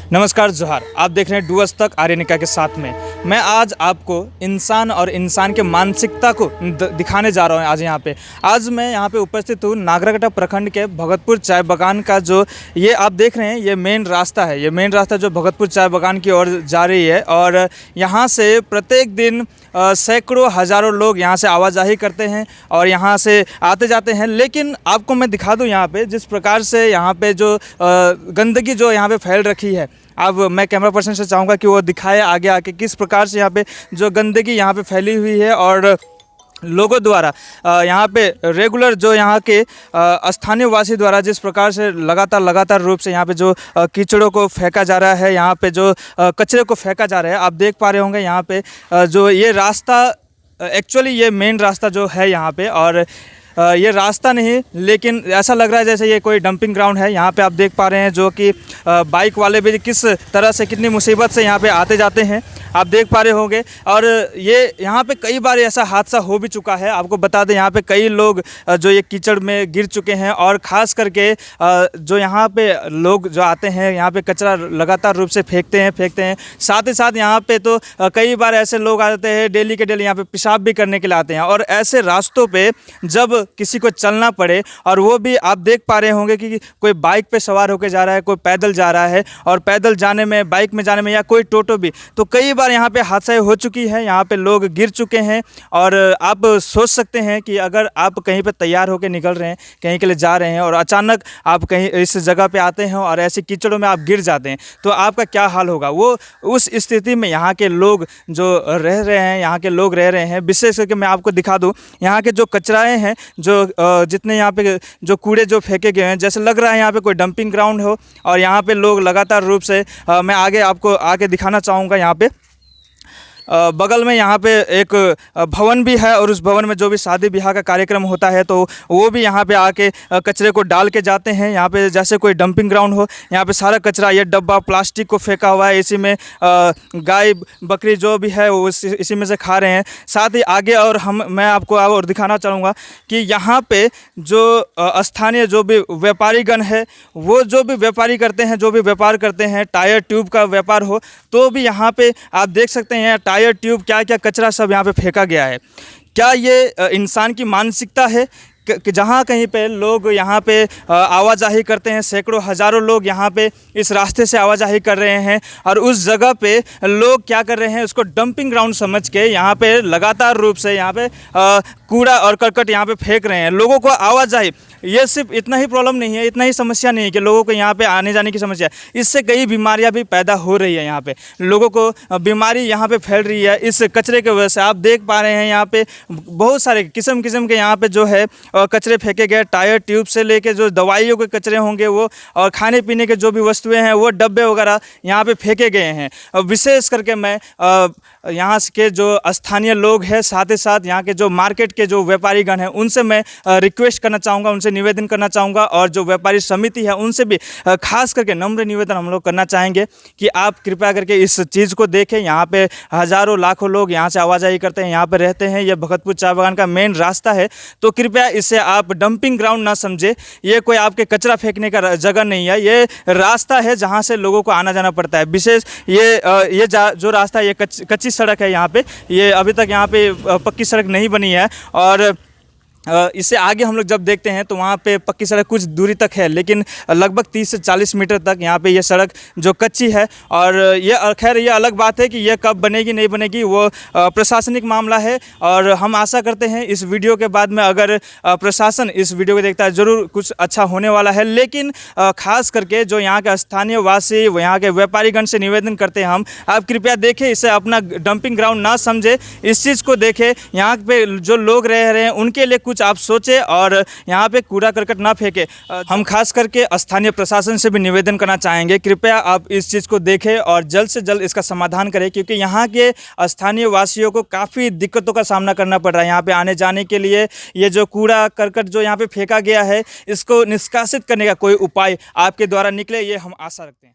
नमस्कार जोहार। आप देख रहे हैं डूअर्स तक आर्यनिका के साथ में। मैं आज आपको इंसान और इंसान के मानसिकता को दिखाने जा रहा हूं। आज मैं यहाँ पे उपस्थित हूँ नागराकटा प्रखंड के भगतपुर चाय बागान का। जो ये आप देख रहे हैं ये मेन रास्ता है। ये मेन रास्ता जो भगतपुर चाय बागान की ओर जा रही है और यहाँ से प्रत्येक दिन सैकड़ों हज़ारों लोग यहाँ से आवाजाही करते हैं और यहाँ से आते जाते हैं। लेकिन आपको मैं दिखा दूँ यहाँ पे जिस प्रकार से यहाँ पे जो गंदगी जो यहाँ पे फैल रखी है। अब मैं कैमरा पर्सन से चाहूँगा कि वो दिखाए आगे आके किस प्रकार से यहाँ पे जो गंदगी यहाँ पे फैली हुई है और लोगों द्वारा यहाँ पे रेगुलर जो यहाँ के स्थानीय वासी द्वारा जिस प्रकार से लगातार रूप से यहाँ पे जो कीचड़ों को फेंका जा रहा है, यहाँ पे जो कचरे को फेंका जा रहा है। आप देख पा रहे होंगे यहाँ पे जो ये रास्ता एक्चुअली ये मेन रास्ता जो है यहाँ पे, और ये रास्ता नहीं लेकिन ऐसा लग रहा है जैसे ये कोई डंपिंग ग्राउंड है। यहाँ पे आप देख पा रहे हैं जो कि बाइक वाले भी किस तरह से कितनी मुसीबत से यहाँ पे आते जाते हैं, आप देख पा रहे होंगे। और ये यहाँ पे कई बार ऐसा हादसा हो भी चुका है। आपको बता दें यहाँ पे कई लोग जो ये कीचड़ में गिर चुके हैं और ख़ास करके जो यहाँ पे लोग जो आते हैं यहाँ पे कचरा लगातार रूप से फेंकते हैं। साथ ही साथ यहाँ पे तो कई बार ऐसे लोग आते हैं डेली के डेली यहाँ पे पेशाब भी करने के लिए आते हैं। और ऐसे रास्तों पे जब किसी को चलना पड़े, और वो भी आप देख पा रहे होंगे कि कोई बाइक पे सवार होकर जा रहा है, कोई पैदल जा रहा है, और पैदल जाने में, बाइक में जाने में, या कोई टोटो भी, तो कई बार यहाँ पे हादसा हो चुकी है। यहाँ पे लोग गिर चुके हैं। और आप सोच सकते हैं कि अगर आप कहीं पे तैयार होकर निकल रहे हैं, कहीं के लिए जा रहे हैं, और अचानक आप कहीं इस जगह पे आते हैं और ऐसे कीचड़ों में आप गिर जाते हैं तो आपका क्या हाल होगा। वो उस स्थिति में यहाँ के लोग जो रह रहे हैं, यहाँ के लोग रह रहे हैं। विशेष करके मैं आपको दिखा दूँ यहाँ के जो कचराएँ हैं, जो जितने यहाँ पे जो कूड़े जो फेंके गए हैं, जैसे लग रहा है यहाँ पे कोई डंपिंग ग्राउंड हो। और यहाँ पे लोग लगातार रूप से मैं आगे आपको आके दिखाना चाहूँगा। यहाँ पे बगल में यहाँ पे एक भवन भी है, और उस भवन में जो भी शादी ब्याह का कार्यक्रम होता है तो वो भी यहाँ पे आके कचरे को डाल के जाते हैं। यहाँ पे जैसे कोई डंपिंग ग्राउंड हो, यहाँ पे सारा कचरा, ये डब्बा प्लास्टिक को फेंका हुआ है। इसी में गाय बकरी जो भी है वो इसी में से खा रहे हैं। साथ ही आगे और मैं आपको और दिखाना चाहूँगा कि यहाँ पे जो स्थानीय जो भी व्यापारीगण है, वो जो भी व्यापारी करते हैं, जो भी व्यापार करते हैं, टायर ट्यूब का व्यापार हो तो भी यहाँ पे आप देख सकते हैं टायर ट्यूब क्या क्या कचरा सब यहाँ पे फेंका गया है। क्या ये इंसान की मानसिकता है कि जहाँ कहीं पे लोग यहाँ पे आवाजाही करते हैं, सैकड़ों हज़ारों लोग यहाँ पे इस रास्ते से आवाजाही कर रहे हैं, और उस जगह पे लोग क्या कर रहे हैं, उसको डंपिंग ग्राउंड समझ के यहाँ पे लगातार रूप से यहाँ पे कूड़ा और करकट यहाँ पे फेंक रहे हैं। लोगों को आवाजाही, ये सिर्फ इतना ही प्रॉब्लम नहीं है, इतना ही समस्या नहीं है कि लोगों को यहाँ पे आने जाने की समस्या, इससे कई बीमारियाँ भी पैदा हो रही है। यहाँ पे लोगों को बीमारी यहाँ पे फैल रही है इस कचरे की वजह से। आप देख पा रहे हैं यहाँ पे बहुत सारे किस्म के यहाँ पे जो है कचरे फेंके गए, टायर ट्यूब से लेके जो दवाइयों के कचरे होंगे वो, और खाने पीने के जो भी वस्तुएं हैं वो डब्बे वगैरह यहाँ पे फेंके गए हैं। विशेष करके मैं यहाँ के जो स्थानीय लोग हैं, साथ ही साथ यहाँ के जो मार्केट के जो व्यापारीगण हैं, उनसे मैं रिक्वेस्ट करना चाहूँगा, उनसे निवेदन करना चाहूँगा, और जो व्यापारी समिति है उनसे भी खास करके नम्र निवेदन हम लोग करना चाहेंगे कि आप कृपया करके इस चीज़ को देखें। यहाँ पे हज़ारों लाखों लोग यहाँ से आवाजाही करते हैं, यहाँ पे रहते हैं। ये भगतपुर चाय बागान का मेन रास्ता है, तो कृपया इसे आप डंपिंग ग्राउंड ना समझे। ये कोई आपके कचरा फेंकने का जगह नहीं है, ये रास्ता है जहाँ से लोगों को आना जाना पड़ता है। विशेष ये जो रास्ता है, ये कच्ची सड़क है। यहाँ पे ये अभी तक यहाँ पे पक्की सड़क नहीं बनी है, और इससे आगे हम लोग जब देखते हैं तो वहाँ पे पक्की सड़क कुछ दूरी तक है, लेकिन लगभग 30 से 40 मीटर तक यहाँ पे ये सड़क जो कच्ची है। और ये खैर ये अलग बात है कि ये कब बनेगी नहीं बनेगी, वो प्रशासनिक मामला है। और हम आशा करते हैं इस वीडियो के बाद में अगर प्रशासन इस वीडियो को देखता है, ज़रूर कुछ अच्छा होने वाला है। लेकिन ख़ास करके जो यहाँ के स्थानीय वासी, यहाँ के व्यापारीगण से निवेदन करते हैं हम, आप कृपया देखें, इसे अपना डंपिंग ग्राउंड ना समझे, इस चीज़ को देखें। यहाँ पे जो लोग रह रहे हैं उनके लिए कुछ आप सोचें और यहाँ पे कूड़ा करकट ना फेंके। हम खास करके स्थानीय प्रशासन से भी निवेदन करना चाहेंगे, कृपया आप इस चीज़ को देखें और जल्द से जल्द इसका समाधान करें, क्योंकि यहाँ के स्थानीय वासियों को काफ़ी दिक्कतों का सामना करना पड़ रहा है यहाँ पे आने जाने के लिए। ये जो कूड़ा करकट जो यहाँ पे फेंका गया है, इसको निष्कासित करने का कोई उपाय आपके द्वारा निकले, ये हम आशा रखते हैं।